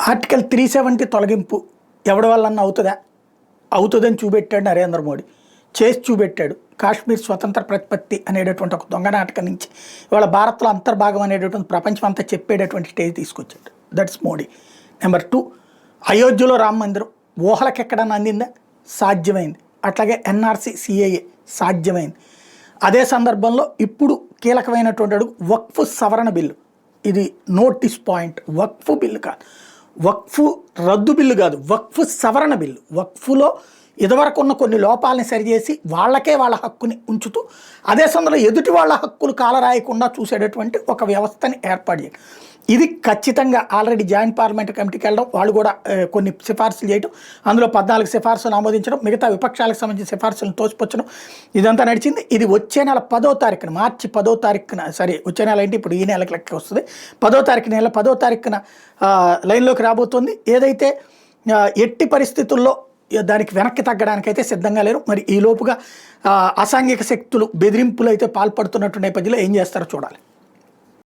Article 370 తొలగింపు ఎవడి వల్లన్నా అవుతుందా? అవుతుందని చూపెట్టాడు నరేంద్ర మోడీ. చేసి చూపెట్టాడు. కాశ్మీర్ స్వతంత్ర ప్రతిపత్తి అనేటటువంటి ఒక దొంగ నాటకం నుంచి ఇవాళ భారత్లో అంతర్భాగం అనేటటువంటి ప్రపంచం అంతా చెప్పేటటువంటి స్టేజ్ తీసుకొచ్చాడు. దట్స్ మోడీ. నెంబర్ 2, అయోధ్యలో రామ మందిరం ఊహలకు ఎక్కడన్నా అందిందా? సాధ్యమైంది. అట్లాగే ఎన్ఆర్సీ సిఏఏ సాధ్యమైంది. అదే సందర్భంలో ఇప్పుడు కీలకమైనటువంటి అడుగు వక్ఫ్ సవరణ బిల్లు. ఇది నోటీస్ పాయింట్. వక్ఫ్ బిల్లు కాదు, వక్ఫ్ రద్దు బిల్లు కాదు, వక్ఫ్ సవరణ బిల్లు. వక్ఫ్లో ఇదివరకు ఉన్న కొన్ని లోపాలని సరిచేసి వాళ్ళకే వాళ్ళ హక్కుని ఉంచుతూ అదే సందర్భంలో ఎదుటి వాళ్ళ హక్కులు కాలరాయకుండా చూసేటటువంటి ఒక వ్యవస్థని ఏర్పాటు చేయండి. ఇది ఖచ్చితంగా ఆల్రెడీ జాయింట్ పార్లమెంటరీ కమిటీకి వెళ్ళడం, వాళ్ళు కూడా కొన్ని సిఫార్సులు చేయడం, అందులో 14 సిఫార్సులు ఆమోదించడం, మిగతా విపక్షాలకు సంబంధించిన సిఫార్సులను తోసిపుచ్చడం, ఇదంతా నడిచింది. ఇది వచ్చే నెల 10వ తారీఖున, మార్చి 10వ తారీఖున, సరే వచ్చే నెల ఏంటి ఇప్పుడు ఈ నెలకి లెక్క వస్తుంది, 10వ తారీఖున, నెల 10వ తారీఖున లైన్లోకి రాబోతుంది. ఏదైతే ఎట్టి పరిస్థితుల్లో దానికి వెనక్కి తగ్గడానికైతే సిద్ధంగా లేరు. మరి ఈ లోపుగా అసాంఘిక శక్తులు బెదిరింపులు అయితే పాల్పడుతున్నట్టు నేపథ్యంలో ఏం చేస్తారో చూడాలి.